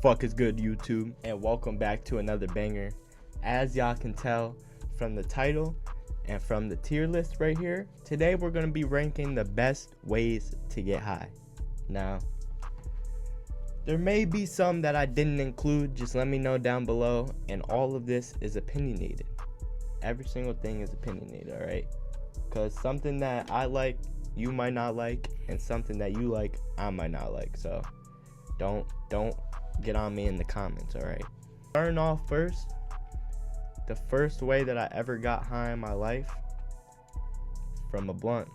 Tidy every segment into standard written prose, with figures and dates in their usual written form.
fuck is good, YouTube? And welcome back to another banger. As y'all can tell from the title and from the tier list right here, today we're going to be ranking the best ways to get high. Now, there may be some that I didn't include, just let me know down below, and all of this is opinionated. Every single thing is opinionated, alright? Because something that I like, you might not like, and something that you like, I might not like. So don't get on me in the comments, alright? Starting off first, the first way that I ever got high in my life, from a blunt.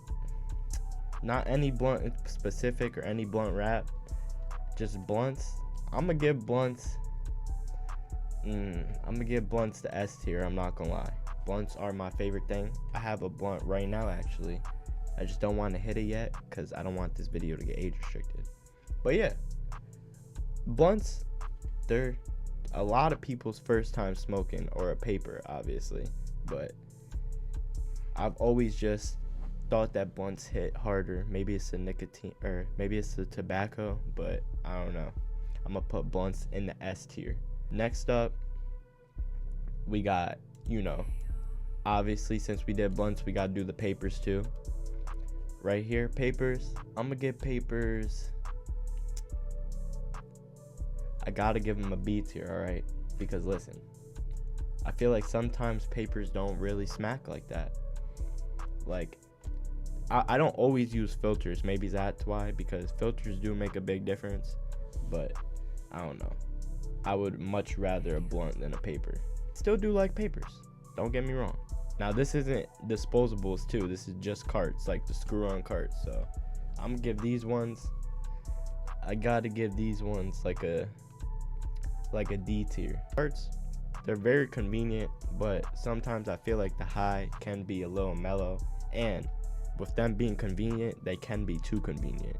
Not any blunt specific or any blunt wrap, just blunts. I'm gonna give blunts the S tier, I'm not gonna lie. Blunts are my favorite thing. I have a blunt right now actually. I just don't want to hit it yet because I don't want this video to get age restricted. But yeah, blunts, they're a lot of people's first time smoking, or a paper obviously, but I've always just thought that blunts hit harder. Maybe it's the nicotine, or maybe it's the tobacco, but I don't know. I'm gonna put blunts in the S tier. Next up, we got, obviously since we did blunts, we gotta do the papers too. Right here, papers, I'm gonna give papers, I gotta give them a B tier, alright? Because listen, I feel like sometimes papers don't really smack like that. Like, I don't always use filters, maybe that's why, because filters do make a big difference, but I don't know. I would much rather a blunt than a paper. Still do like papers, don't get me wrong. Now this isn't disposables too, this is just carts, like the screw-on carts. So I'm gonna give these ones, I gotta give these ones like a D tier. Carts, they're very convenient, but sometimes I feel like the high can be a little mellow, and with them being convenient, they can be too convenient.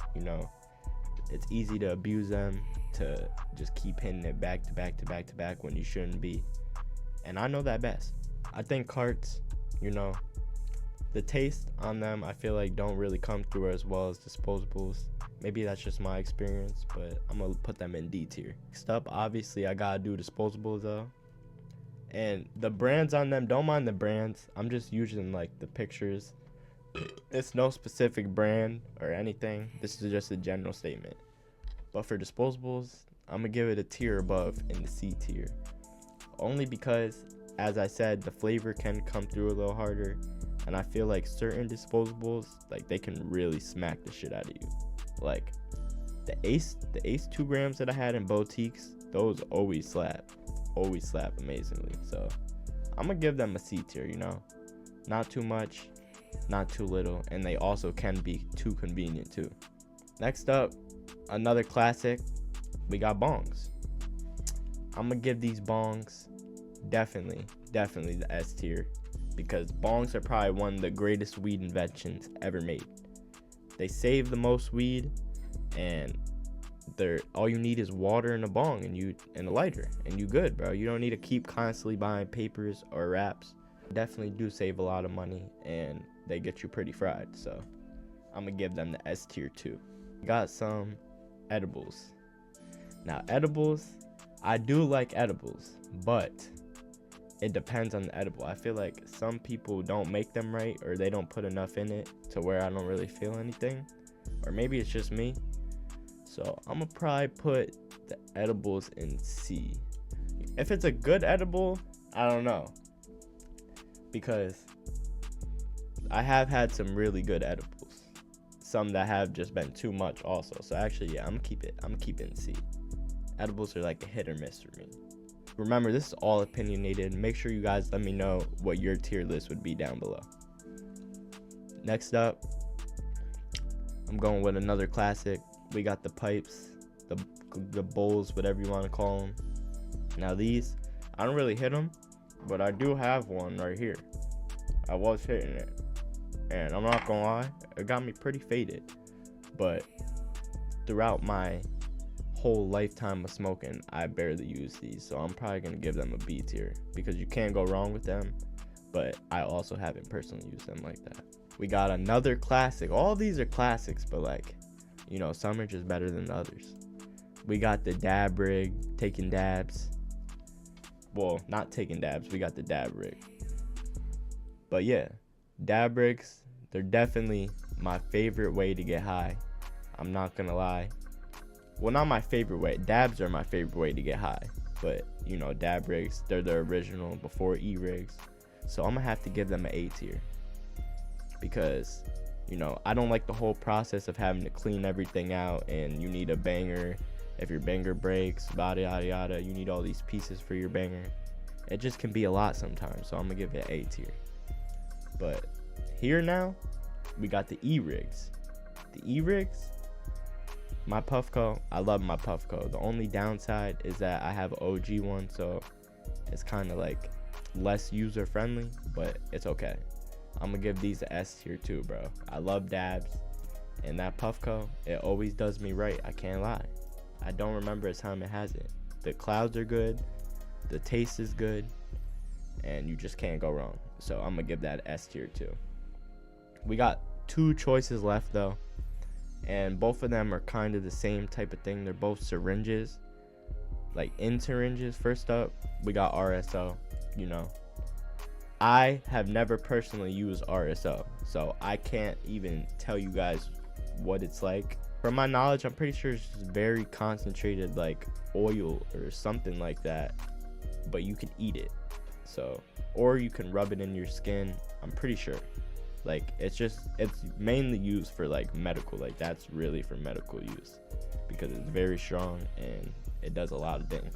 It's easy to abuse them, to just keep hitting it back to back to back to back when you shouldn't be, and I know that best. I think carts, the taste on them, I feel like don't really come through as well as disposables. Maybe that's just my experience, but I'm gonna put them in D tier. Next up, obviously I gotta do disposables though, and the brands on them, don't mind the brands, I'm just using like the pictures. It's no specific brand or anything, this is just a general statement. But for disposables, I'm gonna give it a tier above in the C tier, only because, as I said, the flavor can come through a little harder, and I feel like certain disposables, like, they can really smack the shit out of you. Like the Ace 2 grams that I had in boutiques, those always slap amazingly. So I'm gonna give them a C tier, not too much, not too little, and they also can be too convenient too. Next up, another classic, we got bongs. I'm gonna give these bongs definitely the S tier, because bongs are probably one of the greatest weed inventions ever made. They save the most weed, and all you need is water and a bong and a lighter, and you good, bro. You don't need to keep constantly buying papers or wraps. Definitely do save a lot of money, and they get you pretty fried. So I'm gonna give them the S tier too. Got some edibles. Now edibles, I do like edibles, but it depends on the edible. I feel like some people don't make them right, or they don't put enough in it to where I don't really feel anything, or maybe it's just me. So I'm gonna probably put the edibles in C. If it's a good edible, I don't know, because I have had some really good edibles, some that have just been too much also. So actually, yeah, I'm gonna keep it in C. Edibles are like a hit or miss for me. Remember, this is all opinionated. Make sure you guys let me know what your tier list would be down below. Next up, I'm going with another classic. We got the pipes, the bowls, whatever you want to call them. Now these, I don't really hit them, but I do have one right here. I was hitting it, and I'm not gonna lie, it got me pretty faded. But throughout my whole lifetime of smoking, I barely use these, so I'm probably gonna give them a B tier, because you can't go wrong with them, but I also haven't personally used them like that. We got another classic. All these are classics, but like, some are just better than others. We got the dab rig, taking dabs. Well, not taking dabs, we got the dab rig. But yeah, dab rigs, they're definitely my favorite way to get high. I'm not gonna lie. Well, not my favorite way. Dabs are my favorite way to get high. But, you know, dab rigs, they're the original before e-rigs. So I'm gonna have to give them an A tier. Because, you know, I don't like the whole process of having to clean everything out, and you need a banger. If your banger breaks, yada yada yada, you need all these pieces for your banger. It just can be a lot sometimes, so I'm gonna give it an A tier. But here now, we got the e-rigs. The e-rigs, my Puffco, I love my Puffco. The only downside is that I have an OG one, so it's kind of like less user friendly, but it's okay. I'm gonna give these a S tier too, bro. I love dabs, and that Puffco, it always does me right. I can't lie. I don't remember a time it hasn't. The clouds are good, the taste is good, and you just can't go wrong. So I'm gonna give that S tier too. We got 2 choices left though, and both of them are kind of the same type of thing. They're both syringes, like in syringes. First up, we got RSO. You know, I have never personally used RSO, so I can't even tell you guys what it's like. From my knowledge, I'm pretty sure it's just very concentrated, like oil or something like that, but you can eat it. So, or you can rub it in your skin. I'm pretty sure. Like, it's mainly used for like medical. Like, that's really for medical use because it's very strong and it does a lot of things.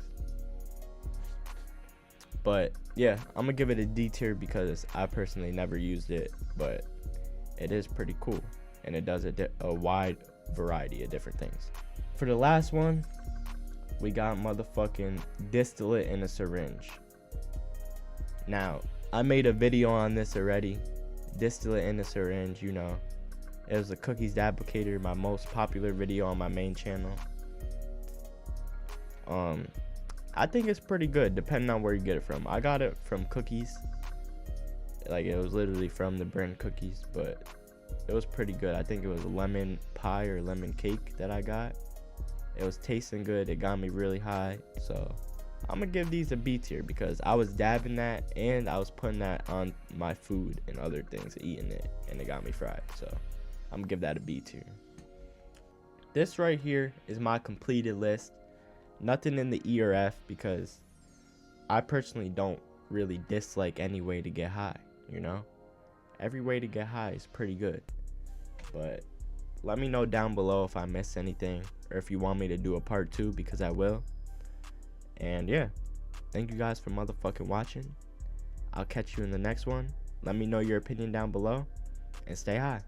But yeah, I'm gonna give it a D tier because I personally never used it, but it is pretty cool and it does a wide variety of different things. For the last one, we got motherfucking distillate in a syringe. Now, I made a video on this already. Distillate in a syringe, you know, it was the Cookies Dabplicator, my most popular video on my main channel. I think it's pretty good depending on where you get it from. I got it from Cookies, like it was literally from the brand Cookies, but it was pretty good. I think it was lemon pie or lemon cake that I got. It was tasting good. It got me really high, so I'm gonna give these a B tier because I was dabbing that and I was putting that on my food and other things, eating it, and it got me fried. So I'm gonna give that a B tier. This right here is my completed list. Nothing in the E or F because I personally don't really dislike any way to get high, you know? Every way to get high is pretty good. But let me know down below if I missed anything or if you want me to do a part 2 because I will. And yeah, thank you guys for motherfucking watching. I'll catch you in the next one. Let me know your opinion down below and stay high.